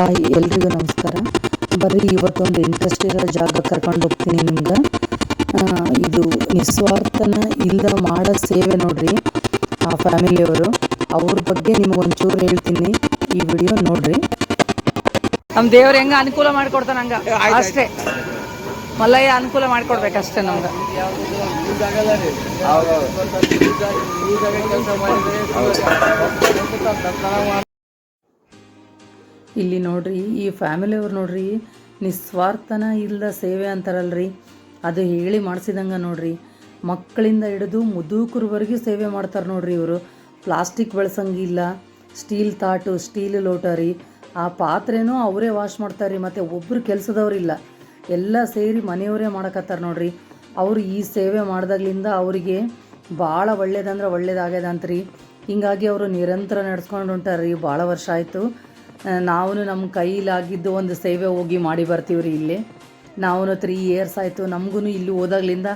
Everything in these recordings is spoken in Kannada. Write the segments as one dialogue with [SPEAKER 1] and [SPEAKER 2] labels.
[SPEAKER 1] ಹಾಯ್ ಎಲ್ರಿಗೂ ನಮಸ್ಕಾರ. ಬರ್ರಿ ಇವತ್ತೊಂದು ಇಂಟ್ರೆಸ್ಟ್ ಇರೋ ಜಾಗ ಕರ್ಕೊಂಡು ಹೋಗ್ತೀನಿ ನಿಮ್ಗೆ. ಇದು ನಿಸ್ವಾರ್ಥನ ಇಲ್ದ ಮಾಡೋ ಸೇವೆ ನೋಡ್ರಿ ಆ ಫ್ಯಾಮಿಲಿಯವರು. ಅವ್ರ ಬಗ್ಗೆ ನಿಮ್ಗೊಂಚೂರು ಹೇಳ್ತೀನಿ, ಈ ವಿಡಿಯೋ ನೋಡ್ರಿ.
[SPEAKER 2] ನಮ್ಮ ದೇವ್ರು ಹೆಂಗೆ ಅನುಕೂಲ ಮಾಡಿಕೊಡ್ತಾನೆ ಹಂಗೆ ಅಷ್ಟೇ. ಮಲ್ಲಯ್ಯ ಅನುಕೂಲ ಮಾಡಿಕೊಡ್ಬೇಕಷ್ಟೇ ನಮ್ಗೆ.
[SPEAKER 1] ಇಲ್ಲಿ ನೋಡ್ರಿ ಈ ಫ್ಯಾಮಿಲಿಯವ್ರು ನೋಡ್ರಿ, ನಿಸ್ವಾರ್ಥನ ಇಲ್ಲದ ಸೇವೆ ಅಂತಾರಲ್ರಿ, ಅದು ಹೇಳಿ ಮಾಡಿಸಿದಂಗೆ ನೋಡ್ರಿ. ಮಕ್ಕಳಿಂದ ಹಿಡಿದು ಮುದುಕರವರೆಗೂ ಸೇವೆ ಮಾಡ್ತಾರೆ ನೋಡ್ರಿ ಇವರು. ಪ್ಲಾಸ್ಟಿಕ್ ಬಳಸಂಗಿಲ್ಲ, ಸ್ಟೀಲ್ ತಾಟು, ಸ್ಟೀಲ್ ಲೋಟ ರೀ. ಆ ಪಾತ್ರೆನೂ ಅವರೇ ವಾಶ್ ಮಾಡ್ತಾರೆ ರೀ. ಮತ್ತು ಒಬ್ಬರು ಕೆಲಸದವ್ರಿಲ್ಲ, ಎಲ್ಲ ಸೇರಿ ಮನೆಯವರೇ ಮಾಡಕತ್ತಾರೆ ನೋಡ್ರಿ. ಅವರು ಈ ಸೇವೆ ಮಾಡ್ದಾಗ್ಲಿಂದ ಅವರಿಗೆ ಭಾಳ ಒಳ್ಳೇದಂದ್ರೆ ಒಳ್ಳೇದಾಗ್ಯದಂತ್ರಿ. ಹಿಂಗಾಗಿ ಅವರು ನಿರಂತರ ನಡೆಸ್ಕೊಂಡು ಹೊಂಟಾರೆ ರೀ. ಭಾಳ ವರ್ಷ ಆಯಿತು. ನಾವು ನಮ್ಮ ಕೈಲಾಗಿದ್ದು ಒಂದು ಸೇವೆ ಹೋಗಿ ಮಾಡಿ ಬರ್ತೀವಿ ರೀ. ಇಲ್ಲಿ ನಾವು 3 ಇಯರ್ಸ್ ಆಯಿತು. ನಮಗೂ ಇಲ್ಲಿ ಹೋದಾಗ್ಲಿಂದ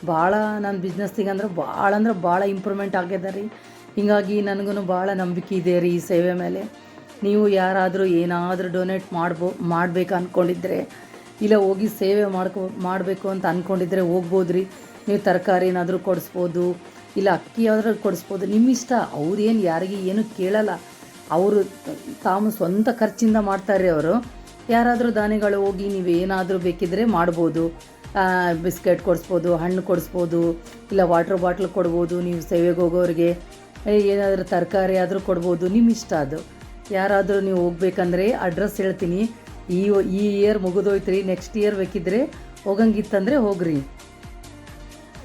[SPEAKER 1] ಭಾಳ ನನ್ನ ಬಿಸ್ನೆಸ್ಸಿಗೆ ಅಂದ್ರೆ ಭಾಳ ಇಂಪ್ರೂವ್ಮೆಂಟ್ ಆಗ್ಯದ ರೀ. ಹೀಗಾಗಿ ನನಗೂ ಭಾಳ ನಂಬಿಕೆ ಇದೆ ರೀ ಈ ಸೇವೆ ಮೇಲೆ. ನೀವು ಯಾರಾದರೂ ಏನಾದರೂ ಡೊನೇಟ್ ಮಾಡಬೇಕು ಅಂದ್ಕೊಂಡಿದ್ರೆ, ಇಲ್ಲ ಹೋಗಿ ಸೇವೆ ಮಾಡಬೇಕು ಅಂತ ಅಂದ್ಕೊಂಡಿದ್ರೆ ಹೋಗ್ಬೋದು ರೀ. ನೀವು ತರಕಾರಿ ಏನಾದರೂ ಕೊಡಿಸ್ಬೋದು, ಇಲ್ಲ ಅಕ್ಕಿ ಯಾವ್ದಾದ್ರು ಕೊಡಿಸ್ಬೋದು, ನಿಮ್ಮ ಇಷ್ಟ. ಅವ್ರೇನು ಯಾರಿಗೆ ಏನು ಕೇಳಲ್ಲ. ಅವರು ತಾವು ಸ್ವಂತ ಖರ್ಚಿಂದ ಮಾಡ್ತಾರೆ ಅವರು. ಯಾರಾದರೂ ದಾನಿಗಳು ಹೋಗಿ ನೀವು ಏನಾದರೂ ಬೇಕಿದ್ದರೆ ಮಾಡ್ಬೋದು. ಬಿಸ್ಕೆಟ್ ಕೊಡಿಸ್ಬೋದು, ಹಣ್ಣು ಕೊಡಿಸ್ಬೋದು, ಇಲ್ಲ ವಾಟ್ರ್ ಬಾಟ್ಲ್ ಕೊಡ್ಬೋದು. ನೀವು ಸೇವೆಗೆ ಹೋಗೋರಿಗೆ ಏನಾದರೂ ತರಕಾರಿ ಆದರೂ ಕೊಡ್ಬೋದು, ನಿಮ್ಮ ಇಷ್ಟ ಅದು. ಯಾರಾದರೂ ನೀವು ಹೋಗ್ಬೇಕಂದ್ರೆ ಅಡ್ರೆಸ್ ಹೇಳ್ತೀನಿ. ಈ ಇಯರ್ ಮುಗಿದೋಯ್ತು ರೀ. ನೆಕ್ಸ್ಟ್ ಇಯರ್ ಬೇಕಿದ್ದರೆ ಹೋಗಂಗಿತ್ತಂದರೆ ಹೋಗ್ರಿ.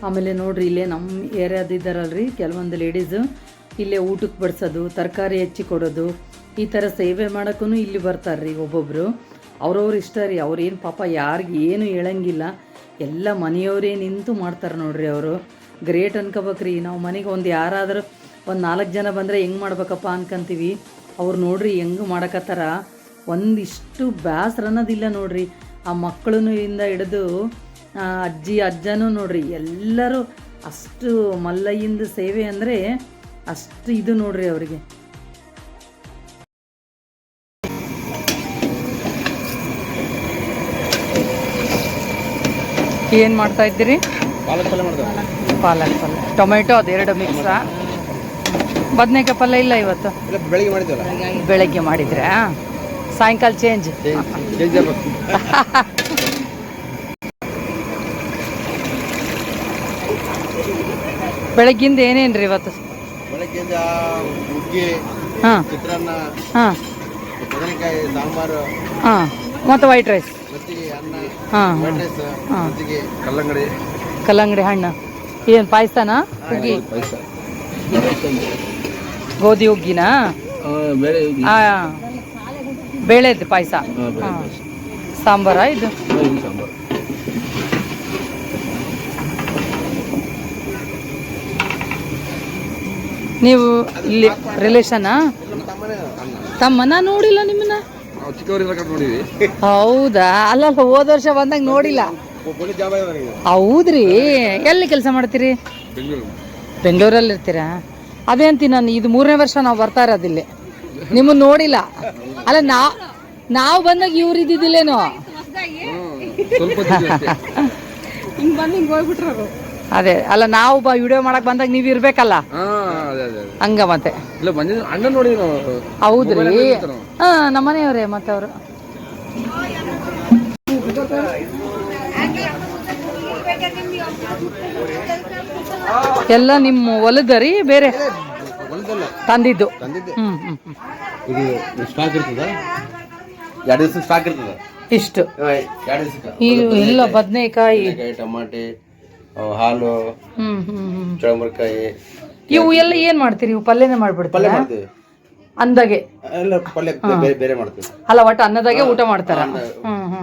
[SPEAKER 1] ಆಮೇಲೆ ನೋಡಿರಿ, ಇಲ್ಲೇ ನಮ್ಮ ಏರಿಯಾದಿದ್ದಾರಲ್ರಿ ಕೆಲವೊಂದು ಲೇಡೀಸು, ಇಲ್ಲೇ ಊಟಕ್ಕೆ ಬಡಿಸೋದು, ತರಕಾರಿ ಹೆಚ್ಚಿ ಕೊಡೋದು, ಈ ಥರ ಸೇವೆ ಮಾಡೋಕ್ಕೂ ಇಲ್ಲಿ ಬರ್ತಾರೆ ರೀ ಒಬ್ಬೊಬ್ಬರು. ಅವ್ರವ್ರ ಇಷ್ಟ ರೀ. ಅವ್ರೇನು ಪಾಪ ಯಾರಿಗೆ ಏನು ಹೇಳಂಗಿಲ್ಲ, ಎಲ್ಲ ಮನೆಯವರೇ ನಿಂತು ಮಾಡ್ತಾರೆ ನೋಡ್ರಿ. ಅವರು ಗ್ರೇಟ್ ಅನ್ಕೋಬೇಕ್ರಿ. ನಾವು ಮನೆಗೆ ಒಂದು ಯಾರಾದರೂ ಒಂದು 4 ಜನ ಬಂದರೆ ಹೆಂಗೆ ಮಾಡ್ಬೇಕಪ್ಪ ಅನ್ಕೊಂತೀವಿ. ಅವ್ರು ನೋಡ್ರಿ ಹೆಂಗೆ ಮಾಡಕತ್ತಾರ. ಒಂದಿಷ್ಟು ಬ್ಯಾಸ್ರ ಅನ್ನೋದಿಲ್ಲ ನೋಡ್ರಿ. ಆ ಮಕ್ಕಳೂ ಇಂದ ಹಿಡಿದು ಅಜ್ಜಿ ಅಜ್ಜನೂ ನೋಡ್ರಿ, ಎಲ್ಲರೂ ಅಷ್ಟು ಮಲ್ಲಯ್ಯಂದು ಸೇವೆ ಅಂದರೆ ಅಷ್ಟು ಇದು ನೋಡ್ರಿ ಅವರಿಗೆ.
[SPEAKER 2] ಏನು ಮಾಡ್ತಾ ಇದ್ದೀರಿ? ಪಾಲಕ್ ಪಲ್ಯ, ಟೊಮೆಟೊ ಅದೆರಡು ಮಿಕ್ಸ. ಬದನೆಕಾಯಿ ಪಲ್ಯ ಇಲ್ಲ ಇವತ್ತು, ಬೆಳಗ್ಗೆ ಮಾಡಿದ್ರೆ ಸಾಯಂಕಾಲ ಚೇಂಜ್. ಬೆಳಗ್ಗಿಂದ ಏನೇನು ರೀ ಇವತ್ತು? ಹಾಂ ಹಾಂ
[SPEAKER 3] ಸಾಂಬಾರು,
[SPEAKER 2] ಹಾಂ, ಮತ್ತು ವೈಟ್ ರೈಸ್, ಹಾಂ ಹಾಂ, ಕಲ್ಲಂಗಡಿ ಹಣ್ಣು. ಏನು ಪಾಯಸನ? ಹುಗ್ಗಿ, ಗೋಧಿ ಹುಗ್ಗಿನಾ? ಹಾಂ, ಬೇಳೆದು ಪಾಯಸ. ಹಾಂ, ಸಾಂಬಾರಾ ಇದು? ನೀವು ಇಲ್ಲಿ ರಿಲೇಷನಾ? ತಮ್ಮನ? ನೋಡಿಲ್ಲ ನಿಮ್ಮನ್ನ. ಹೌದಾ? ಅಲ್ಲ, ಹೋದ ವರ್ಷ ಬಂದಾಗ ನೋಡಿಲ್ಲ. ಹೌದ್ರಿ? ಎಲ್ಲಿ ಕೆಲಸ ಮಾಡ್ತೀರಿ? ಬೆಂಗಳೂರಲ್ಲಿ ಇರ್ತೀರಾ? ಅದೇ ಅಂತೀನಿ ನಾನು, ಇದು 3ನೇ ವರ್ಷ ನಾವು ಬರ್ತಾ ಇರೋದಿಲ್ಲ, ನಿಮ್ಮನ್ನು ನೋಡಿಲ್ಲ. ಅಲ್ಲ, ನಾವು ಬಂದಾಗ ಇವ್ರು ಇದ್ದಿದ್ದಿಲ್ಲೇನೋ. ಅದೇ ಅಲ್ಲ, ನಾವು ವಿಡಿಯೋ ಮಾಡಕ್ ಬಂದಾಗ ನೀವು ಇರ್ಬೇಕಲ್ಲ, ಹಂಗ. ಮತ್ತೆ ಹೌದ್ರಿ? ಹಾ, ನಮ್ಮನೆಯವ್ರೆ. ಮತ್ತೆ ಅವರು ಎಲ್ಲ ನಿಮ್ಮ ಹೊಲದರಿ? ಬೇರೆ ತಂದಿದ್ದು? ಇಷ್ಟು ಇಲ್ಲ. ಬದನೆಕಾಯಿ,
[SPEAKER 3] ಟಮಾಟೆ, ಹಾಲು, ಚಳಮರ್ಕಾಯಿ,
[SPEAKER 2] ಇವು ಎಲ್ಲ ಏನ್ ಮಾಡ್ತೀರಿ? ಇವು ಪಲ್ಯನೇ ಮಾಡ್ಬಿಡ್ತೀವಿ ಅಂದಾಗೆ?
[SPEAKER 3] ಬೇರೆ ಮಾಡ್ತೀವಿ.
[SPEAKER 2] ಅಲ್ಲ, ಒಟ್ಟು ಅನ್ನದಾಗೆ ಊಟ ಮಾಡ್ತಾರ?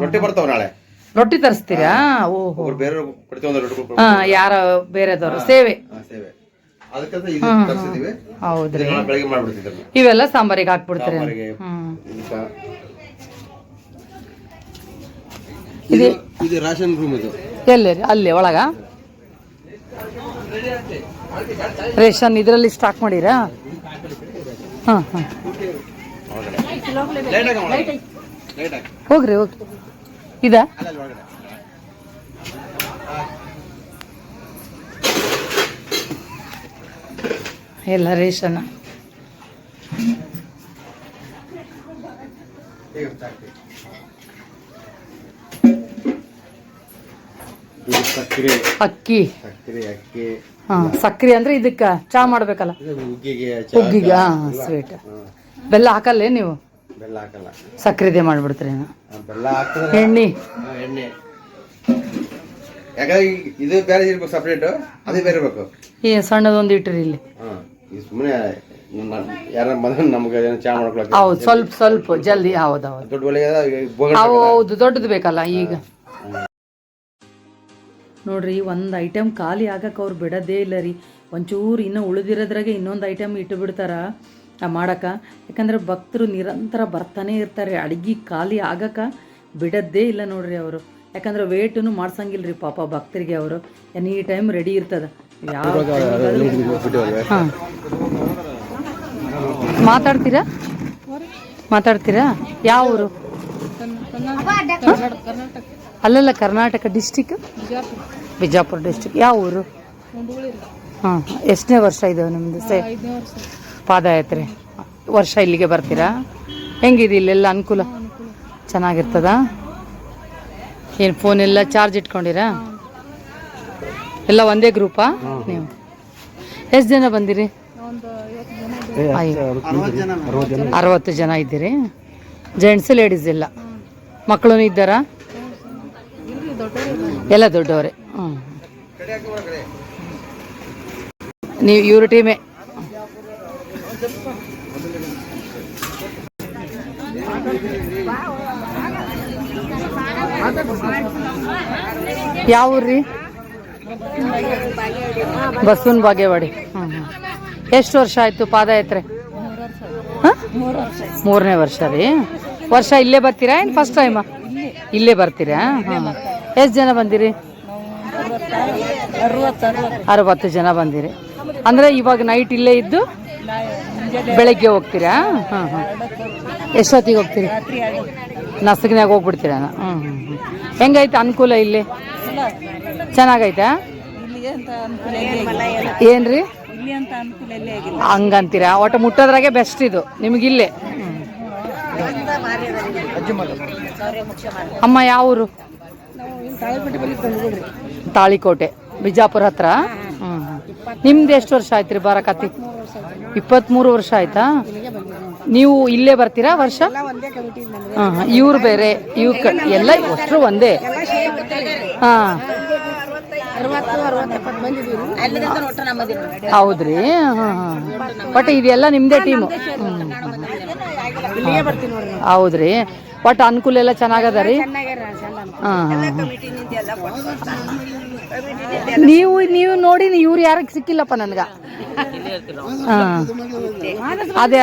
[SPEAKER 3] ರೊಟ್ಟಿ ಬರ್ತಾವ ನಾಳೆ.
[SPEAKER 2] ರೊಟ್ಟಿ ತರಿಸ್ತೀರಾ? ಓಹೋ, ಹಾ, ಯಾರ ಬೇರೆದವರು ಸೇವೆ. ಹೌದ್ರಿ? ಇವೆಲ್ಲ ಸಾಂಬಾರಿಗೆ ಹಾಕ್ಬಿಡ್ತೀರಿ?
[SPEAKER 3] ಇದು ರಾಷನ್ ರೂಮ್. ಇದು
[SPEAKER 2] ಎಲ್ಲಿ? ಅಲ್ಲಿ ಒಳಗ ರೇಷನ್ ಇದರಲ್ಲಿ ಸ್ಟಾಕ್ ಮಾಡಿರಾ? ಹಾಂ ಹಾಂ. ಹೋಗ್ರಿ ಹೋಗ್ರಿ ಇದ ಎಲ್ಲ ರೇಷನ್. ಅಕ್ಕಿ. ಹಾ, ಸಕ್ರಿ ಅಂದ್ರೆ ಇದಕ್ಕ ಚಾ ಮಾಡ್ಬೇಕಲ್ಲ, ಹುಗ್ಗಿಗೆ. ಸ್ವೀಟ್. ಬೆಲ್ಲ ಹಾಕಲ್ಲೇ ನೀವು?
[SPEAKER 3] ಬೆಲ್ಲ ಹಾಕಲ್ಲ,
[SPEAKER 2] ಸಕ್ರಿದೆ ಮಾಡ್ಬಿಡ್ತೀರಿ.
[SPEAKER 3] ಬೆಲ್ಲ ಹಾಕಿದ್ರೆ
[SPEAKER 2] ಎಣ್ಣೆ
[SPEAKER 3] ಯಾಕಂದ್ರೆ ಇದು ಬೇರೆ ಇರ್ಬೇಕು, ಸಪ್ರೇಟ್ ಅದೇ ಬೇರೆ ಇರ್ಬೇಕು.
[SPEAKER 2] ಸಣ್ಣದೊಂದು ಇಟ್ರಿ ಇಲ್ಲಿ.
[SPEAKER 3] ಸುಮ್ಮನೆ ಯಾರ ಮನೆ ನಮ್ಗೆ ಚಾ ಮಾಡ್ಕೊಳಕ್ಕೆ.
[SPEAKER 2] ಹೌದು, ಸ್ವಲ್ಪ ಜಲ್ದಿ. ಹೌದೌದು,
[SPEAKER 3] ದೊಡ್ಡ ಒಲೆ
[SPEAKER 2] ಹೌದು, ದೊಡ್ಡದು ಬೇಕಲ್ಲ ಈಗ.
[SPEAKER 1] ನೋಡ್ರಿ, ಒಂದು ಐಟಮ್ ಖಾಲಿ ಆಗಕ್ಕೆ ಅವ್ರು ಬಿಡೋದೇ ಇಲ್ಲ ರೀ. ಒಂಚೂರು ಇನ್ನೂ ಉಳಿದಿರೋದ್ರಾಗೆ ಇನ್ನೊಂದು ಐಟಮ್ ಇಟ್ಟು ಬಿಡ್ತಾರ ಮಾಡಕ್ಕೆ. ಯಾಕಂದ್ರೆ ಭಕ್ತರು ನಿರಂತರ ಬರ್ತಾನೆ ಇರ್ತಾರೆ, ಅಡುಗೆ ಖಾಲಿ ಆಗಕ್ಕೆ ಬಿಡೋದೇ ಇಲ್ಲ ನೋಡ್ರಿ ಅವರು. ಯಾಕಂದ್ರೆ ವೇಟನ್ನು ಮಾಡ್ಸಂಗಿಲ್ಲ ರೀ ಪಾಪ ಭಕ್ತರಿಗೆ. ಅವರು ಎನಿ ಟೈಮ್ ರೆಡಿ ಇರ್ತದೆ. ಯಾವ
[SPEAKER 2] ಹಾಂ, ಮಾತಾಡ್ತೀರಾ? ಯಾವ ಊರು? ಅಲ್ಲಲ್ಲ, ಕರ್ನಾಟಕ ಡಿಸ್ಟಿಕ್, ಬಿಜಾಪುರ ಡಿಸ್ಟಿಕ್. ಯಾವ ಊರು? ಹಾಂ, ಎಷ್ಟನೇ ವರ್ಷ ಇದೆ ನಿಮ್ಮದು ಪಾದಯಾತ್ರೆ? ವರ್ಷ ಇಲ್ಲಿಗೆ ಬರ್ತೀರಾ? ಹೆಂಗಿದೆ ಇಲ್ಲೆಲ್ಲ ಅನುಕೂಲ? ಚೆನ್ನಾಗಿರ್ತದ? ಏನು ಫೋನ್ ಎಲ್ಲ ಚಾರ್ಜ್ ಇಟ್ಕೊಂಡಿರಾ? ಎಲ್ಲ ಒಂದೇ ಗ್ರೂಪಾ ನೀವು? ಎಷ್ಟು ಜನ ಬಂದಿರಿ? 60 ಜನ ಇದ್ದೀರಿ. ಜೆಂಟ್ಸ್ ಲೇಡೀಸ್ ಇಲ್ಲ? ಮಕ್ಕಳು ಇದ್ದಾರಾ? ಎಲ್ಲ ದೊಡ್ಡವರೇ. ನೀವು ಇವ್ರ ಟೀಮೇ? ಯಾವ ಊರ್ರಿ? ಬಸವನ ಬಾಗೇವಾಡಿ. ಎಷ್ಟು ವರ್ಷ ಆಯ್ತು ಪಾದಯಾತ್ರೆ? 3ನೇ ವರ್ಷ ರೀ. ವರ್ಷ ಇಲ್ಲೇ ಬರ್ತೀರಾ ಏನು ಫಸ್ಟ್ ಟೈಮ್? ಇಲ್ಲೇ ಬರ್ತೀರಾ? ಹಾಂ. ಎಷ್ಟು ಜನ ಬಂದಿರಿ? 60 ಜನ ಬಂದಿರಿ. ಅಂದರೆ ಇವಾಗ ನೈಟ್ ಇಲ್ಲೇ ಇದ್ದು ಬೆಳಗ್ಗೆ ಹೋಗ್ತೀರಾ? ಹಾಂ ಹಾಂ. ಎಷ್ಟೊತ್ತಿಗೆ ಹೋಗ್ತೀರಿ? ನಸಗ್ನಾಗ ಹೋಗ್ಬಿಡ್ತೀರಾ? ಹೆಂಗೈತೆ ಅನುಕೂಲ ಇಲ್ಲಿ? ಚೆನ್ನಾಗೈತಾ? ಏನ್ರಿ ಹಂಗಂತೀರಾ? ಒಟ್ಟು ಮುಟ್ಟೋದ್ರಾಗೆ ಬೆಸ್ಟ್ ಇದು ನಿಮಗಿಲ್ಲೇ. ಅಮ್ಮ ಯಾವ ಊರು? ತಾಳಿಕೋಟೆ, ಬಿಜಾಪುರ ಹತ್ರ. ನಿಮ್ದು ಎಷ್ಟು ವರ್ಷ ಆಯ್ತು ರೀ ಬರಕತ್ತಿ? 23 ವರ್ಷ ಆಯ್ತಾ? ನೀವು ಇಲ್ಲೇ ಬರ್ತೀರಾ ವರ್ಷ? ಹಾಂ, ಇವ್ರು ಬೇರೆ, ಎಲ್ಲ ಅಷ್ಟರು ಒಂದೇ. ಹಾಂ, ಹೌದ್ರಿ. ಹಾಂ ಹಾಂ. ಬಟ್ ಇದೆಲ್ಲ ನಿಮ್ಮದೇ ಟೀಮು? ಹೌದ್ರಿ. ಒಟ್ಟು ಅನುಕೂಲ ಎಲ್ಲ ಚೆನ್ನಾಗದ ರೀ? ಹಾಂ ಹಾಂ. ನೀವು ನೋಡಿ, ಇವ್ರು ಯಾರಿಗೆ ಸಿಕ್ಕಿಲ್ಲಪ್ಪ ನನಗೆ. ಹಾಂ, ಅದೇ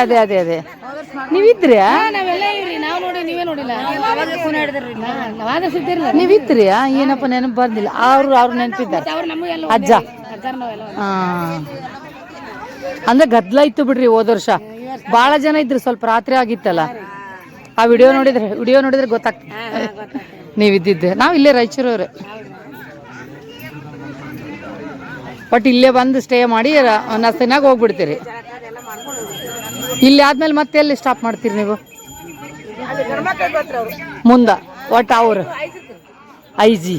[SPEAKER 2] ನೀವಿದ್ರಿ? ನೀವಿದ್ರಿ? ಏನಪ್ಪ ನೆನಪು ಬಂದಿಲ್ಲ. ಅವ್ರು ನೆನಪಿದ್ದಾರೆ, ಅಜ್ಜ. ಹಾಂ, ಅಂದ್ರೆ ಗದ್ದಲ ಇತ್ತು ಬಿಡ್ರಿ ಹೋದ ವರ್ಷ. ಭಾಳ ಜನ ಇದ್ರು, ಸ್ವಲ್ಪ ರಾತ್ರಿ ಆಗಿತ್ತಲ್ಲ. ಆ ವಿಡಿಯೋ ನೋಡಿದ್ರೆ ಗೊತ್ತಾಗ್ತದೆ ನೀವಿದ್ದಿದ್ದೆ. ನಾವು ಇಲ್ಲೇ ರಾಯಚೂರವ್ರೆ. ಬಟ್ ಇಲ್ಲೇ ಬಂದು ಸ್ಟೇ ಮಾಡಿ ನಸನಾಗ ಹೋಗ್ಬಿಡ್ತೀರಿ. ಇಲ್ಲಿ ಆದ್ಮೇಲೆ ಮತ್ತೆ ಎಲ್ಲಿ ಸ್ಟಾಪ್ ಮಾಡ್ತೀರಿ ನೀವು? ಮುಂದ ಒಟ್ಟು ಅವ್ರು ಐಜಿ.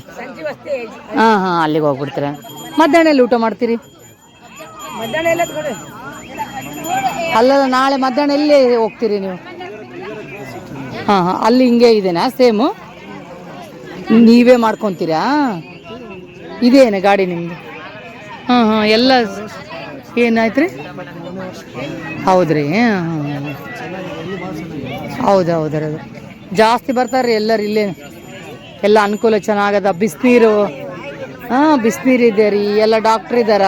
[SPEAKER 2] ಹಾಂ ಹಾಂ, ಅಲ್ಲಿಗೆ ಹೋಗ್ಬಿಡ್ತೀರ. ಮಧ್ಯಾಹ್ನ ಎಲ್ಲಿ ಊಟ ಮಾಡ್ತೀರಿ? ಅಲ್ಲಲ್ಲ, ನಾಳೆ ಮಧ್ಯಾಹ್ನ ಎಲ್ಲಿ ಹೋಗ್ತೀರಿ ನೀವು? ಹಾಂ ಹಾಂ, ಅಲ್ಲಿ ಹಿಂಗೆ ಇದೆನಾ ಸೇಮು? ನೀವೇ ಮಾಡ್ಕೊತೀರಾ? ಇದೇನು ಗಾಡಿ ನಿಮ್ಮದು? ಹಾಂ ಹಾಂ, ಎಲ್ಲ ಏನಾಯ್ತು ರೀ? ಹೌದ್ರಿ. ಹಾಂ, ಹೌದೌದು. ಜಾಸ್ತಿ ಬರ್ತಾರೆ ರೀ ಎಲ್ಲರೂ ಇಲ್ಲೇ. ಎಲ್ಲ ಅನುಕೂಲ ಚೆನ್ನಾಗದ. ಬಿಸಿನೀರು. ಹಾಂ, ಬಿಸಿನೀರು ಇದೆ ರೀ. ಎಲ್ಲ ಡಾಕ್ಟ್ರ್ ಇದ್ದಾರ.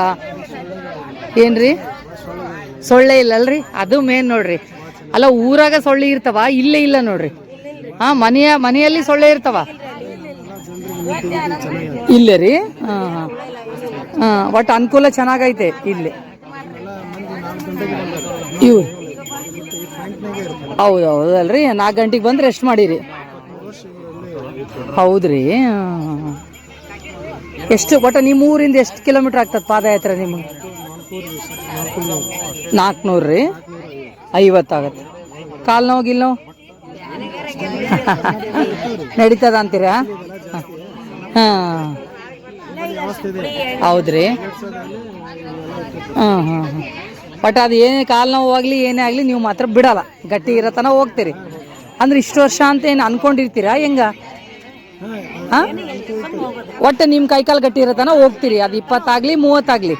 [SPEAKER 2] ಏನ್ರಿ? ಸೊಳ್ಳೆ ಇಲ್ಲಲ್ರಿ? ಅದು ಮೇನ್ ನೋಡ್ರಿ. ಅಲ್ಲ, ಊರಾಗ ಸೊಳ್ಳೆ ಇರ್ತಾವ, ಇಲ್ಲೇ ಇಲ್ಲ ನೋಡ್ರಿ. ಹಾಂ, ಮನೆಯಲ್ಲಿ ಸೊಳ್ಳೆ ಇರ್ತಾವ ಇಲ್ಲೇ ರೀ. ಹಾಂ ಹಾಂ ಹಾಂ, ಒಟ್ಟು ಅನುಕೂಲ ಚೆನ್ನಾಗೈತೆ ಇಲ್ಲಿ. ಹೌದಲ್ರಿ. 4 ಗಂಟೆಗೆ ಬಂದು ರೆಸ್ಟ್ ಮಾಡಿರಿ. ಹೌದ್ರಿ. ಎಷ್ಟು ಒಟ್ಟು ನಿಮ್ಮ ಊರಿಂದ ಎಷ್ಟು ಕಿಲೋಮೀಟ್ರ್ ಆಗ್ತದೆ ಪಾದಯಾತ್ರೆ ನಿಮಗೆ? 400 ರೀ, 50 ಆಗತ್ತೆ. ಕಾಲು ನೋವು ಗಿಲ್ ನೋವು ನಡೀತದ ಅಂತೀರಾ? ಹಾಂ, ಹೌದ್ರಿ. ಹಾಂ ಹಾಂ ಹಾಂ. ಬಟ್ ಅದು ಏನೇ ಕಾಲು ನೋವು ಆಗಲಿ ಏನೇ ಆಗಲಿ ನೀವು ಮಾತ್ರ ಬಿಡಲ್ಲ, ಗಟ್ಟಿ ಇರೋ ತನಕ ಹೋಗ್ತೀರಿ. ಅಂದ್ರೆ ಇಷ್ಟು ವರ್ಷ ಅಂತ ಏನು ಅನ್ಕೊಂಡಿರ್ತೀರಾ ಹೆಂಗ? ಹಾಂ, ಒಟ್ಟು ನಿಮ್ಮ ಕೈಕಾಲು ಗಟ್ಟಿ ಇರೋ ತನಕ ಹೋಗ್ತೀರಿ. ಅದು 20 ಆಗಲಿ 30 ಆಗಲಿ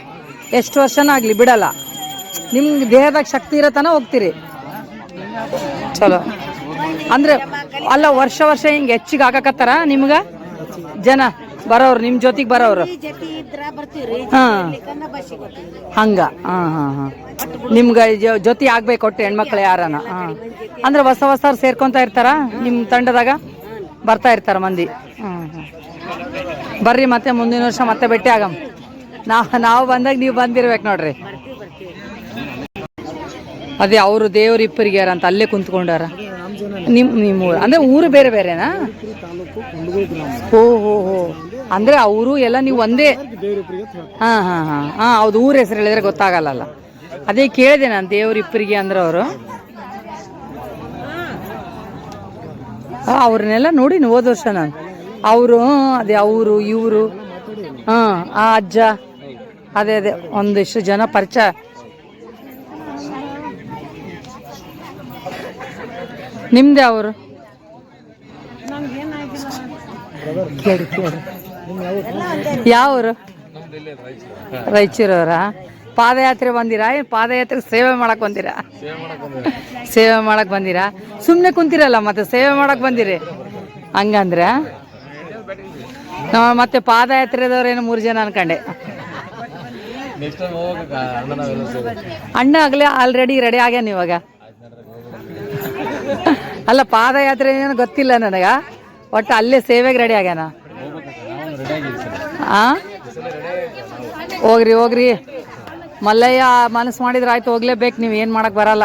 [SPEAKER 2] ಎಷ್ಟು ವರ್ಷನ ಆಗಲಿ ಬಿಡಲ್ಲ. ನಿಮ್ಗೆ ದೇಹದಾಗ ಶಕ್ತಿ ಇರೋ ತನಕ ಹೋಗ್ತೀರಿ. ಚಲೋ. ಅಂದ್ರೆ ಅಲ್ಲ, ವರ್ಷ ವರ್ಷ ಹಿಂಗೆ ಹೆಚ್ಚಿಗೆ ಆಗಾಕತ್ತಾರ ನಿಮ್ಗೆ ಜನ ಬರೋರು, ನಿಮ್ಮ ಜೊತೆಗೆ ಬರೋರು? ಹಾಂ, ಹಂಗ. ಹಾಂ ಹಾಂ ಹಾಂ. ನಿಮ್ಗೆ ಜೊತೆ ಆಗ್ಬೇಕು ಒಟ್ಟು ಹೆಣ್ಮಕ್ಳು ಯಾರನ? ಹಾಂ. ಅಂದ್ರೆ ಹೊಸ ಸೇರ್ಕೊತಾ ಇರ್ತಾರ ನಿಮ್ಮ ತಂಡದಾಗ? ಬರ್ತಾ ಇರ್ತಾರ ಮಂದಿ? ಹ್ಞೂ ಹ್ಞೂ. ಬರ್ರಿ ಮತ್ತೆ ಮುಂದಿನ ವರ್ಷ ಮತ್ತೆ ಭೇಟಿ ಆಗಮ್. ನಾವು ಬಂದಾಗ ನೀವು ಬಂದಿರ್ಬೇಕು ನೋಡ್ರಿ. ಅದೇ ಅವರು ದೇವ್ರ ಇಪ್ಪರಿಗ್ಯಾರ ಅಂತ ಅಲ್ಲೇ ಕುಂತ್ಕೊಂಡಾರ. ನಿಮ್ಮ ಊರು ಅಂದ್ರೆ ಊರು ಬೇರೆ ಬೇರೆನಾ? ಓ ಹೋ ಹೋ. ಅಂದ್ರೆ ಅವರು ಎಲ್ಲ ನೀವು ಒಂದೇ? ಹಾಂ ಹಾಂ ಹಾಂ ಹಾಂ. ಹೌದು, ಊರ ಹೆಸರು ಹೇಳಿದ್ರೆ ಗೊತ್ತಾಗಲ್ಲ. ಅದೇ ಕೇಳಿದೆ ನಾನು, ದೇವ್ರ ಇಪ್ಪರಿಗೆ ಅಂದ್ರೆ ಅವರು. ಅವ್ರನ್ನೆಲ್ಲ ನೋಡಿ ಹೋದ ವರ್ಷ ನಾನು. ಅವರು ಅದೇ ಅವರು ಇವರು. ಹಾಂ, ಆ ಅಜ್ಜ ಅದೇ ಒಂದಿಷ್ಟು ಜನ ಪರಿಚಯ. ನಿಮ್ದೆ ಅವರು? ಯಾವರು? ರಾಯಚೂರವರ? ಪಾದಯಾತ್ರೆ ಬಂದಿರಾ? ಪಾದಯಾತ್ರೆ ಸೇವೆ ಮಾಡಕ್ ಬಂದಿರಾ? ಸೇವೆ ಮಾಡಕ್ ಬಂದಿರಾ? ಸುಮ್ಮನೆ ಕುಂತಿರಲ್ಲ ಮತ್ತೆ ಸೇವೆ ಮಾಡಕ್ ಬಂದಿರಿ ಹಂಗಂದ್ರೆ? ಮತ್ತೆ ಪಾದಯಾತ್ರೆದವ್ರೇನು 3 ಜನ ಅನ್ಕಂಡೆ. ಅಣ್ಣ ಆಗಲೇ ಆಲ್ರೆಡಿ ರೆಡಿ ಆಗ್ಯಾನ ಇವಾಗ. ಅಲ್ಲ, ಪಾದಯಾತ್ರೆ ಏನು ಗೊತ್ತಿಲ್ಲ ನನಗ, ಒಟ್ಟು ಅಲ್ಲೇ ಸೇವೆಗೆ ರೆಡಿ ಆಗ್ಯಾನ. ಹಾಂ, ಹೋಗ್ರಿ. ಮಲ್ಲಯ್ಯ ಮನಸ್ಸು ಮಾಡಿದ್ರೆ ಆಯ್ತು, ಹೋಗ್ಲೇಬೇಕು. ನೀವು ಏನು ಮಾಡಕ್ ಬರಲ್ಲ.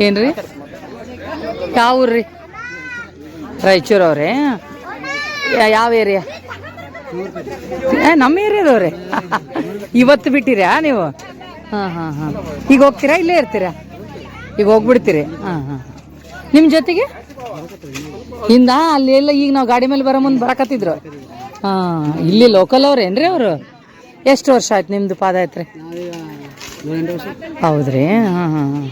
[SPEAKER 2] ಏನ್ರಿ? ಯಾವ ಊರ್ರಿ? ರಾಯಚೂರವ್ರೆ? ಯಾವ ಏರಿಯಾ? ನಮ್ಮ ಏರಿಯಾದವ್ರೆ. ಇವತ್ತು ಬಿಟ್ಟಿರಾ ನೀವು? ಹಾಂ ಹಾಂ ಹಾಂ. ಈಗ ಹೋಗ್ತೀರಾ ಇಲ್ಲೇ ಇರ್ತೀರಾ? ಈಗ ಹೋಗ್ಬಿಡ್ತೀರಿ? ಹಾಂ ಹಾಂ. ನಿಮ್ಮ ಜೊತೆಗೆ ಹಿಂದ ಅಲ್ಲಿ ಎಲ್ಲ ಈಗ ನಾವು ಗಾಡಿ ಮೇಲೆ ಬರೋ ಮುಂದೆ ಬರಕತ್ತಿದ್ರು. ಹಾಂ, ಇಲ್ಲಿ ಲೋಕಲ್ ಅವ್ರೇನ್ರಿ ಅವರು? ಎಷ್ಟು ವರ್ಷ ಆಯ್ತು ನಿಮ್ಮದು ಪಾದಯಾತ್ರೆ? ಹೌದ್ರಿ. ಹಾಂ ಹಾಂ ಹಾಂ.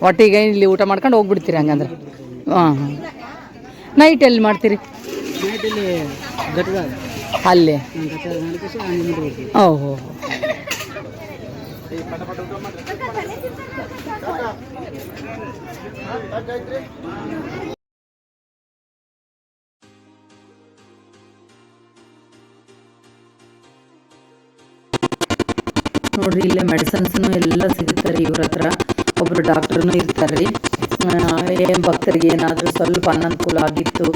[SPEAKER 2] ಒಟ್ಟಿಗೆ ಇಲ್ಲಿ ಊಟ ಮಾಡ್ಕೊಂಡು ಹೋಗ್ಬಿಡ್ತೀರಿ ಹಂಗಂದ್ರೆ? ಹಾಂ ಹಾಂ. ನೈಟ್ ಎಲ್ಲಿ ಮಾಡ್ತೀರಿ? ಅಲ್ಲೇ? ಓಹೋ.
[SPEAKER 1] ನೋಡ್ರಿ, ಇಲ್ಲೇ ಮೆಡಿಸನ್ಸ್ನು ಎಲ್ಲ ಸಿಗುತ್ತಾರೆ ಇವ್ರ ಹತ್ರ. ಒಬ್ರು ಡಾಕ್ಟ್ರೂ ಇರ್ತಾರೆ. ಭಕ್ತರಿಗೆ ಏನಾದರೂ ಸ್ವಲ್ಪ ಅನನುಕೂಲ ಆಗಿತ್ತು,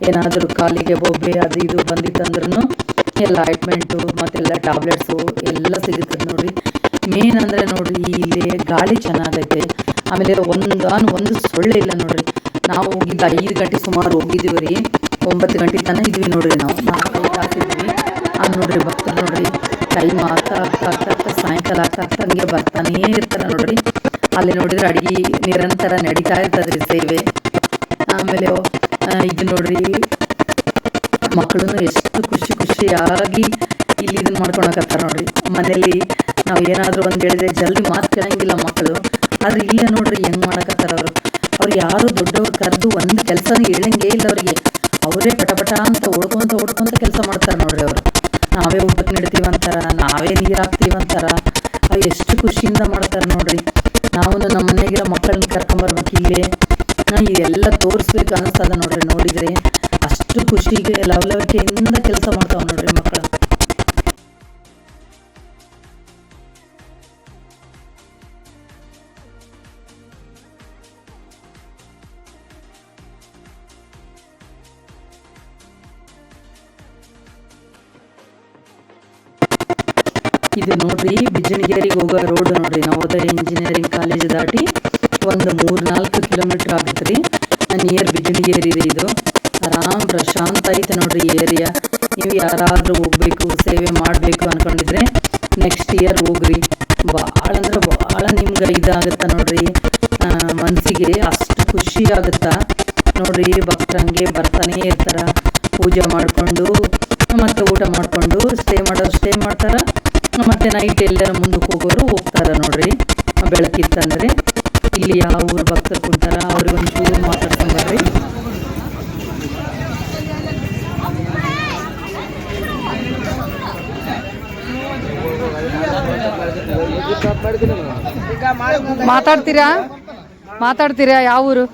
[SPEAKER 1] ಏನಾದರೂ ಕಾಲಿಗೆ ಬೊಬ್ಬೆ ಅದು ಇದು ಬಂದಿತ್ತಂದ್ರೂ ಎಲ್ಲ ಆಯಿಂಟ್ಮೆಂಟು ಮತ್ತೆಲ್ಲ ಟ್ಯಾಬ್ಲೆಟ್ಸು ಎಲ್ಲ ಸಿಗುತ್ತದೆ ನೋಡ್ರಿ. ಮೇನ್ ಅಂದರೆ ನೋಡ್ರಿ, ಇಲ್ಲಿ ಗಾಳಿ ಚೆನ್ನಾಗೈತೆ. ಆಮೇಲೆ ಒಂದು ಸೊಳ್ಳೆ ಇಲ್ಲ ನೋಡ್ರಿ. ನಾವು ಹೋಗಿದ್ದು 5 ಗಂಟೆ ಸುಮಾರು ಹೋಗಿದ್ದೀವಿ ರೀ. 9 ಗಂಟೆ ತನಕ ಇದ್ವಿ ನೋಡ್ರಿ. ನಾವು 4 ತಾಸಿದ್ವಿ. ಅದು ನೋಡ್ರಿ ಭಕ್ತರು ನೋಡ್ರಿ, ಟೈಮ್ ಆಗ್ತಾ ಸಾಯಂಕಾಲ ಆಗ್ತಾ ಹಂಗೆ ಬರ್ತಾನೇ ಇರ್ತಾರೆ ನೋಡ್ರಿ. ಅಲ್ಲಿ ನೋಡಿದ್ರೆ ಅಡುಗೆ ನಿರಂತರ ನಡೀತಾ ಇರ್ತದ್ರಿ ಸೇವೆ. ಆಮೇಲೆ ಇದು ನೋಡ್ರಿ, ಮಕ್ಕಳು ಎಷ್ಟು ಖುಷಿಯಾಗಿ ಇಲ್ಲಿ ಇದನ್ನ ಮಾಡ್ಕೊಳಕತ್ತಾರ ನೋಡ್ರಿ. ಮನೇಲಿ ನಾವು ಏನಾದರೂ ಒಂದು ಹೇಳಿದ್ರೆ ಜಲ್ದಿ ಮಾತು ಕೇಳಂಗಿಲ್ಲ ಮಕ್ಕಳು. ಆದ್ರೆ ಇಲ್ಲೇ ನೋಡ್ರಿ ಹೆಂಗ್ ಮಾಡಕತ್ತಾರ ಅವ್ರು ಯಾರು ದೊಡ್ಡವ್ರು ಕರೆದು ಒಂದು ಕೆಲಸನ ಹೇಳಂಗೇ ಇಲ್ಲ ಅವರಿಗೆ. ಅವರೇ ಪಟ ಅಂತ ಓಡ್ಕೊಂತ ಕೆಲಸ ಮಾಡ್ತಾರೆ ನೋಡ್ರಿ. ಅವರು ನಾವೇ ಊಟಕ್ಕೆ ನೀಡ್ತೀವಂತಾರ, ನಾವೇ ನೀರು ಹಾಕ್ತೀವಂತಾರ. ಅವ್ರು ಎಷ್ಟು ಖುಷಿಯಿಂದ ಮಾಡ್ತಾರೆ ನೋಡ್ರಿ. ನಾವು ನಮ್ಮ ಮನೆಗಿರೋ ಮಕ್ಕಳನ್ನ ಕರ್ಕೊಂಬರ್ಬೇಕು ಇಲ್ಲೇ. ಇದೆಲ್ಲ ತೋರಿಸ್ಬೇಕು ಅನಿಸ್ತದ ನೋಡಿದ್ರೆ ಅಷ್ಟು ಖುಷಿಗೆ ಲವಲವಿಕೆಯಿಂದ ಕೆಲಸ ಮಾಡ್ತಾವ ನೋಡ್ರಿ ಮಕ್ಕಳು. ಇದು ನೋಡ್ರಿ ಬಿಜಣಗೇರಿಗೆ ಹೋಗೋ ರೋಡ್ ನೋಡ್ರಿ, ನವೋದಯ ಇಂಜಿನಿಯರಿಂಗ್ ಕಾಲೇಜ್ ದಾಟಿ ಒಂದು 3-4 ಕಿಲೋಮೀಟ್ರ್ ಆಗುತ್ತೆ ರೀ. ನಿಯರ್ ಬಿಜಣಗೇರಿ ರೀ ಇದು. ಆರಾಮ್ ಪ್ರಶಾಂತ ಐತೆ ನೋಡ್ರಿ ಈ ಏರಿಯಾ. ನೀವು ಯಾರಾದರೂ ಹೋಗ್ಬೇಕು, ಸೇವೆ ಮಾಡಬೇಕು ಅನ್ಕೊಂಡಿದ್ರೆ ನೆಕ್ಸ್ಟ್ ಇಯರ್ ಹೋಗ್ರಿ. ಭಾಳ ಅಂದ್ರೆ ಭಾಳ ನಿಮ್ಗೆ ಇದಾಗುತ್ತಾ ನೋಡ್ರಿ, ಮನಸ್ಸಿಗೆ ಅಷ್ಟು ಖುಷಿ ಆಗುತ್ತಾ ನೋಡ್ರಿ. ಭಕ್ತರಂಗೆ ಬರ್ತಾನೆ ಇರ್ತಾರ, ಪೂಜೆ ಮಾಡಿಕೊಂಡು ಮತ್ತು ಊಟ ಮಾಡಿಕೊಂಡು ಸ್ಟೇ ಮಾಡೋರು ಸ್ಟೇ ಮಾಡ್ತಾರೆ, ಮತ್ತು ನೈಟ್ ಎಲ್ಲರ ಮುಂದಕ್ಕೆ ಹೋಗೋರು ಹೋಗ್ತಾರೆ ನೋಡ್ರಿ. ಬೆಳಕಿತ್ತಂದರೆ ಇಲ್ಲಿ ಯಾವ ಊರು ಭಕ್ತರು ಕುಂತಾರ ಅವ್ರಿಗೆ ಒಂಚೂರು ಮಾತಾಡ್ಕೊಂಬರ್ರಿ.
[SPEAKER 2] ಮಾತಾಡ್ತೀರಾ ಯಾವ ಊರು?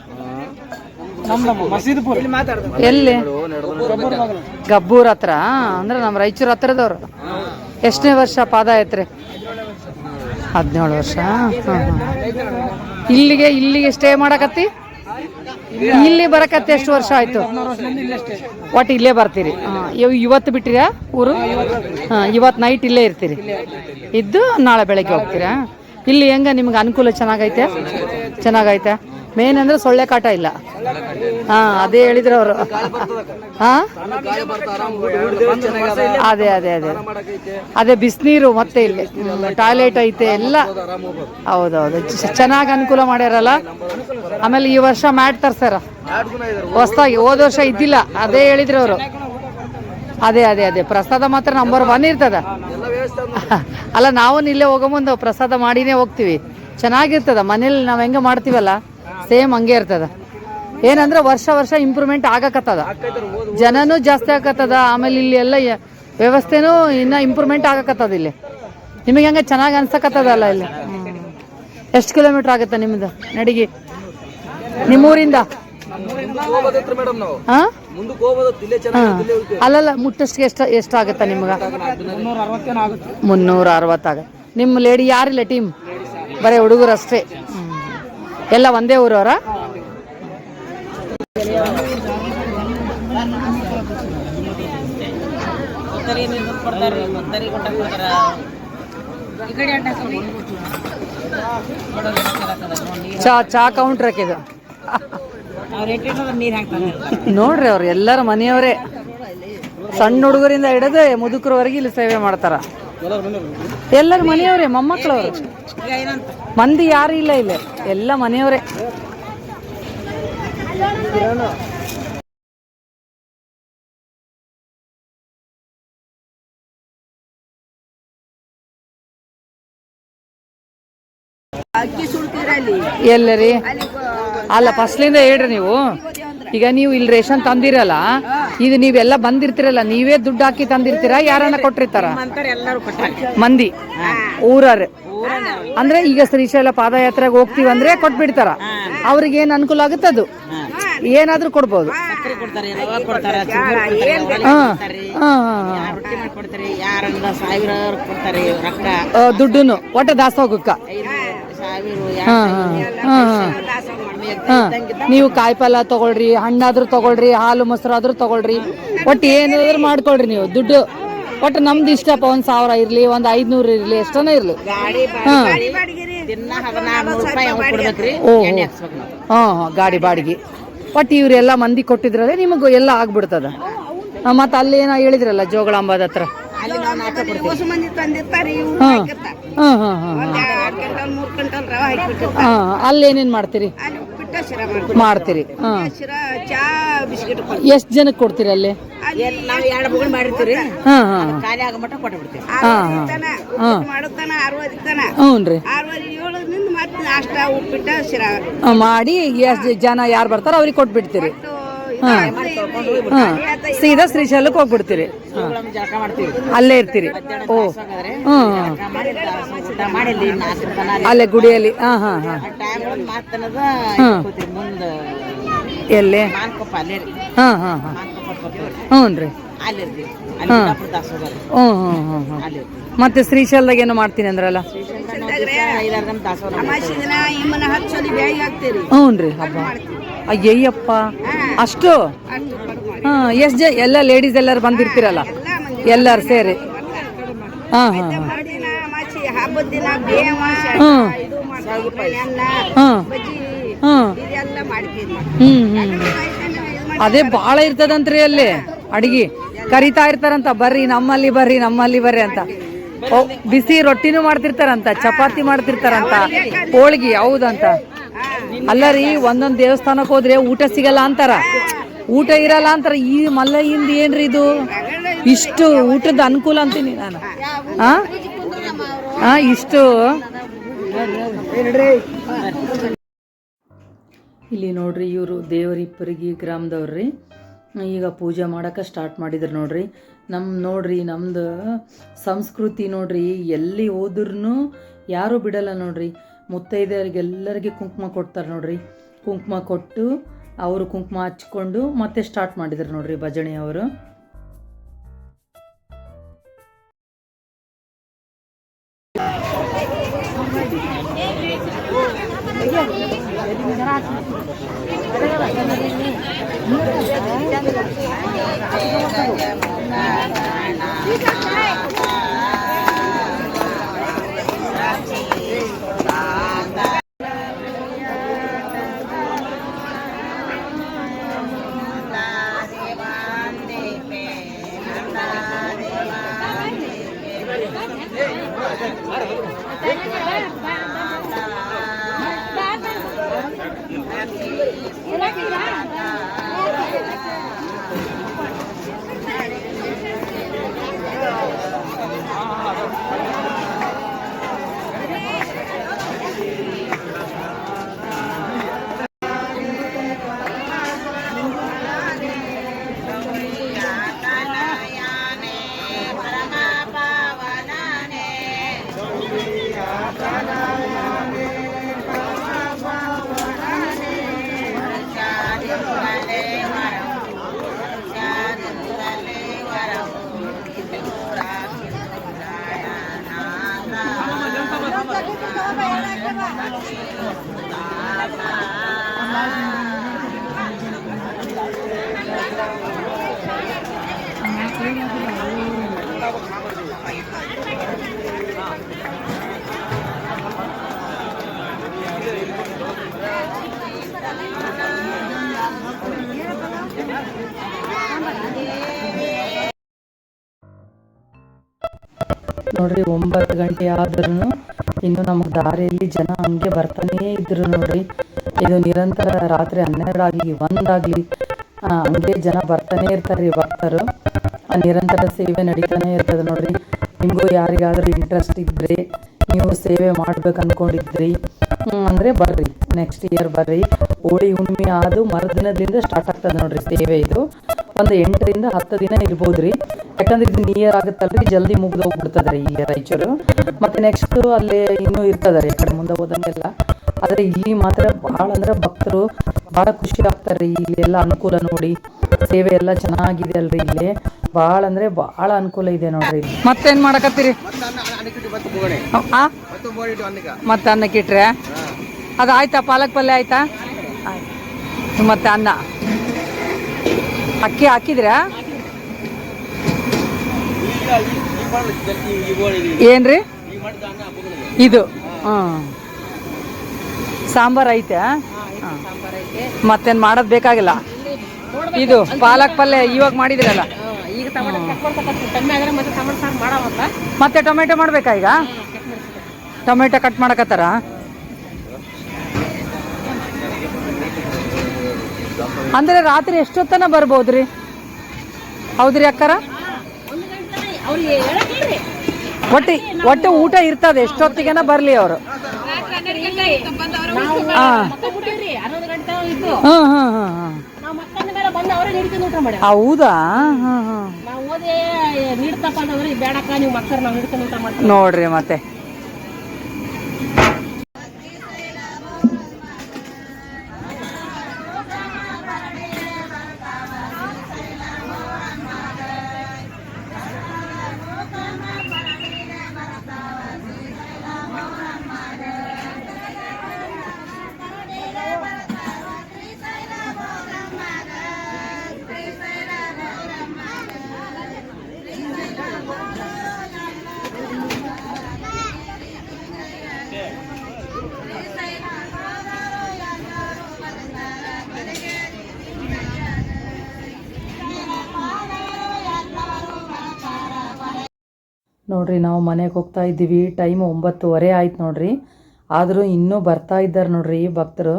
[SPEAKER 2] ಎಲ್ಲಿ? ಗಬ್ಬೂರ್ ಹತ್ರ ಅಂದ್ರೆ ನಮ್ಮ ರಾಯಚೂರು ಹತ್ರದವ್ರು. ಎಷ್ಟನೇ ವರ್ಷ ಪಾದಯಾತ್ರೆ? 17 ವರ್ಷ. ಇಲ್ಲಿಗೆ ಸ್ಟೇ ಮಾಡಕತ್ತಿ? ಇಲ್ಲಿ ಬರಕತ್ತಿ ಎಷ್ಟು ವರ್ಷ ಆಯ್ತು? ಒಟ್ಟು ಇಲ್ಲೇ ಬರ್ತೀರಿ? ಇವತ್ತು ಬಿಟ್ಟಿರಾ ಊರು? ಇವತ್ತು ನೈಟ್ ಇಲ್ಲೇ ಇರ್ತೀರಿ, ಇದ್ದು ನಾಳೆ ಬೆಳಗ್ಗೆ ಹೋಗ್ತೀರಾ? ಇಲ್ಲಿ ಹೆಂಗ ನಿಮ್ಗೆ ಅನುಕೂಲ ಚೆನ್ನಾಗೈತೆ? ಚೆನ್ನಾಗೈತೆ. ಮೇನ್ ಅಂದ್ರೆ ಸೊಳ್ಳೆ ಕಾಟ ಇಲ್ಲ. ಅದೇ ಹೇಳಿದ್ರು ಅವರು. ಅದೇ ಬಿಸಿನೀರು, ಮತ್ತೆ ಇಲ್ಲಿ ಟಾಯ್ಲೆಟ್ ಐತೆ ಎಲ್ಲ. ಹೌದೌದು, ಚೆನ್ನಾಗಿ ಅನುಕೂಲ ಮಾಡ್ಯಾರಲ್ಲ. ಆಮೇಲೆ ಈ ವರ್ಷ ಮ್ಯಾಟ್ ತರ್ಸಾರ ಹೊಸ್ದಾಗಿ, ಹೋದ ವರ್ಷ ಇದ್ದಿಲ್ಲ. ಅದೇ ಹೇಳಿದ್ರು ಅವರು. ಅದೇ ಪ್ರಸಾದ ಮಾತ್ರ ನಂಬರ್ 1 ಇರ್ತದ. ಅಲ್ಲ, ನಾವು ಇಲ್ಲೇ ಹೋಗೋ ಮುಂದೆ ಪ್ರಸಾದ ಮಾಡಿನೇ ಹೋಗ್ತೀವಿ. ಚೆನ್ನಾಗಿರ್ತದ. ಮನೇಲಿ ನಾವು ಹೆಂಗೆ ಮಾಡ್ತೀವಲ್ಲ ಸೇಮ್ ಹಂಗೆ ಇರ್ತದ. ಏನಂದ್ರೆ ವರ್ಷ ಇಂಪ್ರೂವ್ಮೆಂಟ್ ಆಗಕತ್ತದ, ಜನನೂ ಜಾಸ್ತಿ ಆಗತ್ತದ. ಆಮೇಲೆ ಇಲ್ಲಿ ಎಲ್ಲ ವ್ಯವಸ್ಥೆನೂ ಇನ್ನ ಇಂಪ್ರೂವ್ಮೆಂಟ್ ಆಗಕತ್ತದ. ಇಲ್ಲಿ ನಿಮಗೆ ಹಂಗೆ ಚೆನ್ನಾಗಿ ಅನ್ಸಕತ್ತದಲ್ಲ. ಇಲ್ಲಿ ಎಷ್ಟು ಕಿಲೋಮೀಟರ್ ಆಗುತ್ತೆ ನಿಮ್ದು ನಡಿಗೆ ನಿಮ್ಮೂರಿಂದ? ಅಲ್ಲಲ್ಲ, ಮುಟ್ಟಷ್ಟಿಗೆ ಎಷ್ಟಾಗತ್ತ ನಿಮ್ಗೆ? 360 ಆಗ. ನಿಮ್ಮ ಲೇಡಿ ಯಾರಿಲ್ಲ ಟೀಮ್? ಬರೀ ಹುಡುಗರು ಅಷ್ಟೇ. ಎಲ್ಲ ಒಂದೇ ಊರವರ? ಚಾ ಕೌಂಟ್ರ್ ಹಾಕಿದ ನೋಡ್ರಿ. ಅವ್ರು ಎಲ್ಲರ ಮನೆಯವರೇ, ಸಣ್ಣ ಹುಡುಗರಿಂದ ಹಿಡಿದು ಮುದುಕರವರೆಗೆ ಇಲ್ಲಿ ಸೇವೆ ಮಾಡ್ತಾರ. ಎಲ್ಲರ ಮನೆಯವರೇ, ಮೊಮ್ಮಕ್ಕಳವ್ರು. ಮಂದಿ ಯಾರು ಇಲ್ಲ ಇಲ್ಲಿ, ಎಲ್ಲ ಮನೆಯವರೇ. ಎಲ್ಲರಿ? ಅಲ್ಲ, ಫಸ್ಟ್ಲಿಂದ ಹೇಳ್ರಿ ನೀವು. ಈಗ ನೀವು ಇಲ್ಲಿ ರೇಷನ್ ತಂದಿರಲ್ಲ, ಇದು ನೀವೆಲ್ಲ ಬಂದಿರ್ತಿರಲ್ಲ, ನೀವೇ ದುಡ್ಡು ಹಾಕಿ ತಂದಿರ್ತೀರಾ? ಯಾರನ್ನ ಕೊಟ್ಟಿರ್ತಾರ? ಮಂದಿ ಊರವ್ರೆ. ಅಂದ್ರೆ ಈಗ ಶ್ರೀಶೈಲ ಪಾದಯಾತ್ರೆಗೆ ಹೋಗ್ತೀವಂದ್ರೆ ಕೊಟ್ಬಿಡ್ತಾರ. ಅವ್ರಿಗೆ ಏನ್ ಅನುಕೂಲ ಆಗುತ್ತೆ ಅದು ಏನಾದ್ರೂ ಕೊಡ್ಬೋದು. ದುಡ್ಡುನು ಒಟ್ಟ ದಾಸೋಗಕ್ಕ. ನೀವು ಕಾಯಿಪಲ್ಯ ತಗೊಳ್ರಿ, ಹಣ್ಣಾದ್ರೂ ತಗೊಳ್ರಿ, ಹಾಲು ಮೊಸರಾದ್ರೂ ತಗೊಳ್ರಿ, ಒಟ್ಟು ಏನಾದ್ರೂ ಮಾಡ್ಕೊಳ್ರಿ ನೀವು. ದುಡ್ಡು ಒಟ್ಟು ನಮ್ದು ಇಷ್ಟಪ್ಪ. 1000 ಇರ್ಲಿ, 500 ಇರ್ಲಿ, ಎಷ್ಟನ ಇರ್ಲಿ. ಗಾಡಿ ಬಾಡಿಗೆ ಒಟ್ಟು ಇವರೆಲ್ಲ ಮಂದಿ ಕೊಟ್ಟಿದ್ರಲ್ಲ ನಿಮಗೂ ಎಲ್ಲ ಆಗ್ಬಿಡ್ತದ. ಮತ್ತೆ ಅಲ್ಲೇನೋ ಹೇಳಿದ್ರಲ್ಲ ಜೋಗಳಂಬದ ಹತ್ರ, ಅಲ್ಲೇನೇನ್ ಮಾಡ್ತೀರಿ? ಮಾಡ್ತೀರಿ. ಎಷ್ಟ್ ಜನಕ್ಕೆ ಕೊಡ್ತೀರಿ ಅಲ್ಲಿ? ಮಾಡಿ ಎಷ್ಟು ಜನ ಯಾರು ಬರ್ತಾರ ಅವ್ರಿಗೆ ಕೊಟ್ಬಿಡ್ತೀರಿ. ಸೀದಾ ಶ್ರೀಶೈಲಕ್ಕೆ ಹೋಗ್ಬಿಡ್ತೀರಿ, ಅಲ್ಲೇ ಇರ್ತೀರಿ. ಓ, ಅಲ್ಲೇ ಗುಡಿಯಲ್ಲಿ. ಎಲ್ಲೇ? ಹ್ಞೂನ್ರಿ. ಮತ್ತೆ ಶ್ರೀಶೈಲದಾಗ ಏನೋ ಮಾಡ್ತೀನಿ ಅಂದ್ರಲ್ಲ? ಹ್ಞೂನ್ರಿ. ಹಬ್ಬ ಅಯ್ಯಯ್ಯಪ್ಪ, ಅಷ್ಟು? ಎಲ್ಲ ಲೇಡೀಸ್ ಎಲ್ಲರೂ ಬಂದಿರ್ತೀರಲ್ಲ ಎಲ್ಲರೂ ಸೇರಿ?
[SPEAKER 4] ಹಬ್ಬದ ದಿನ ಬೇವ
[SPEAKER 2] ಹ್ಮ್
[SPEAKER 4] ಇದು ಮಾಡ್ತೀವಿ ಅನ್ನ
[SPEAKER 2] ಹ್ಮ್
[SPEAKER 4] ಬಜ್ಜಿ
[SPEAKER 2] ಹ್ಮ್
[SPEAKER 4] ಇದೆಲ್ಲ ಮಾಡ್ತೀವಿ
[SPEAKER 2] ಅದೇ ಬಾಳ ಇರ್ತದಂತ್ರಿ ಅಲ್ಲಿ ಅಡಿಗೆ ಕರಿತಾ ಇರ್ತಾರಂತ ಬರ್ರಿ ನಮ್ಮಲ್ಲಿ ಬರ್ರಿ ಅಂತ ಓ ಬಿಸಿ ರೊಟ್ಟಿನೂ ಮಾಡ್ತಿರ್ತಾರಂತ ಚಪಾತಿ ಮಾಡ್ತಿರ್ತಾರಂತ ಹೋಳ್ಗಿ ಹೌದಂತ ಅಲ್ಲ ರೀ ಒಂದೊಂದ್ ದೇವಸ್ಥಾನಕ್ಕೆ ಹೋದ್ರೆ ಊಟ ಸಿಗಲ್ಲ ಅಂತಾರ ಊಟ ಇರಲ್ಲ ಅಂತಾರ ಈ ಮಲ್ಲಯ್ಯಂದು ಏನ್ರಿ ಇದು ಇಷ್ಟು ಊಟದ ಅನುಕೂಲ ಅಂತೀನಿ ನಾನು ಇಷ್ಟು
[SPEAKER 1] ಇಲ್ಲಿ ನೋಡ್ರಿ ಇವರು ದೇವರಿಪ್ಪರಿಗೆ ಗ್ರಾಮದವ್ರಿ ಈಗ ಪೂಜೆ ಮಾಡೋಕೆ ಸ್ಟಾರ್ಟ್ ಮಾಡಿದ್ರು ನೋಡ್ರಿ. ನಮ್ಮದು ಸಂಸ್ಕೃತಿ ನೋಡ್ರಿ ಎಲ್ಲಿ ಹೋದ್ರೂ ಯಾರೂ ಬಿಡಲ್ಲ ನೋಡ್ರಿ. ಮುತ್ತೈದೆಯರಿಗೆಲ್ಲರಿಗೆ ಕುಂಕುಮ ಕೊಡ್ತಾರೆ ನೋಡ್ರಿ. ಕುಂಕುಮ ಕೊಟ್ಟು ಅವರು ಕುಂಕುಮ ಹಚ್ಕೊಂಡು ಮತ್ತೆ ಸ್ಟಾರ್ಟ್ ಮಾಡಿದ್ರು ನೋಡ್ರಿ ಭಜನೆ ಅವರು. ನೋಡ್ರಿ 9 ಗಂಟೆ ಆದ್ರೂ ಇನ್ನು ನಮಗೆ ದಾರಿಯಲ್ಲಿ ಜನ ಹಂಗೆ ಬರ್ತಾನೇ ಇದ್ರು ನೋಡ್ರಿ. ಇದು ನಿರಂತರ ರಾತ್ರಿ 12 ಆಗಲಿ 1 ಆಗಲಿ ಹಂಗೆ ಜನ ಬರ್ತಾನೆ ಇರ್ತಾರೆ ರೀ ಭಕ್ತರು. ನಿರಂತರ ಸೇವೆ ನಡೀತಾನೆ ಇರ್ತದೆ ನೋಡ್ರಿ. ನಿಮಗೂ ಯಾರಿಗಾದ್ರೂ ಇಂಟ್ರೆಸ್ಟ್ ಇದ್ದರೆ ನೀವು ಸೇವೆ ಮಾಡ್ಬೇಕು ಅಂದ್ಕೊಂಡಿದ್ರಿ ಅಂದರೆ ಬರ್ರಿ, ನೆಕ್ಸ್ಟ್ ಇಯರ್ ಬರ್ರಿ. ಹೋಳಿ ಹುಣ್ಣಿಮೆ ಆದು ಮರುದಿನದಿಂದ ಸ್ಟಾರ್ಟ್ ಆಗ್ತದೆ ನೋಡ್ರಿ ಸೇವೆ. ಇದು ಒಂದು 8 ರಿಂದ 10 ದಿನ ಇರ್ಬೋದು ರೀ. ಯಾಕಂದ್ರೆ ಇದು ನಿಯರ್ ಆಗುತ್ತಲ್ರಿ, ಜಲ್ದಿ ಮುಗ್ದು ಹೋಗ್ಬಿಡ್ತದೆ ರೀ ಇಲ್ಲಿ ರಾಯಚೂರು. ಮತ್ತು ನೆಕ್ಸ್ಟು ಅಲ್ಲೇ ಇನ್ನೂ ಇರ್ತದೆ ರೀ ಕಡೆ ಮುಂದೆ ಹೋದಂಗೆಲ್ಲ. ಆದರೆ ಇಲ್ಲಿ ಮಾತ್ರ ಭಾಳ ಅಂದ್ರೆ ಭಕ್ತರು ಭಾಳ ಖುಷಿ ಆಗ್ತಾರೆ ರೀ. ಇಲ್ಲೆಲ್ಲ ಅನುಕೂಲ ನೋಡಿ, ಸೇವೆ ಎಲ್ಲ ಚೆನ್ನಾಗಿದೆ ಅಲ್ರಿ. ಇಲ್ಲಿ ಭಾಳ ಅಂದರೆ ಭಾಳ ಅನುಕೂಲ ಇದೆ ನೋಡ್ರಿ.
[SPEAKER 2] ಮತ್ತೇನು ಮಾಡಕತ್ತೀರಿ? ಮತ್ತೆ ಅನ್ನಕ್ಕೆ ಇಟ್ರೆ ಅದು ಆಯ್ತಾ? ಪಾಲಕ್ ಪಲ್ಯ ಆಯ್ತಾ? ಆಯ್ತು. ಮತ್ತೆ ಅನ್ನ ಅಕ್ಕಿ ಹಾಕಿದ್ರಾ? ಏನ್ರಿ ಇದು? ಸಾಂಬಾರು ಐತೆ. ಮತ್ತೇನು ಮಾಡೋದು ಬೇಕಾಗಿಲ್ಲ. ಇದು ಪಾಲಕ್ ಪಲ್ಯ ಇವಾಗ ಮಾಡಿದ್ರಲ್ಲ, ಮತ್ತೆ ಟೊಮೆಟೊ ಮಾಡ್ಬೇಕಾ ಈಗ? ಟೊಮೆಟೊ ಕಟ್ ಮಾಡಕತ್ತಾರ. ಅಂದ್ರೆ ರಾತ್ರಿ ಎಷ್ಟೊತ್ತನ ಬರ್ಬೋದ್ರಿ? ಹೌದ್ರಿ ಅಕ್ಕಾರ? ಒಟ್ಟು ಊಟ ಇರ್ತದೆ, ಎಷ್ಟೊತ್ತಿಗೆನ ಬರ್ಲಿ ಅವರು. ಹೌದಾ? ನೋಡ್ರಿ ಮತ್ತೆ
[SPEAKER 1] ನೋಡ್ರಿ ನಾವು ಮನೆಗೆ ಹೋಗ್ತಾ ಇದ್ದೀವಿ. ಟೈಮ್ 9:30 ಆಯ್ತು ನೋಡ್ರಿ. ಆದರೂ ಇನ್ನೂ ಬರ್ತಾ ಇದ್ದಾರೆ ನೋಡ್ರಿ ಭಕ್ತರು.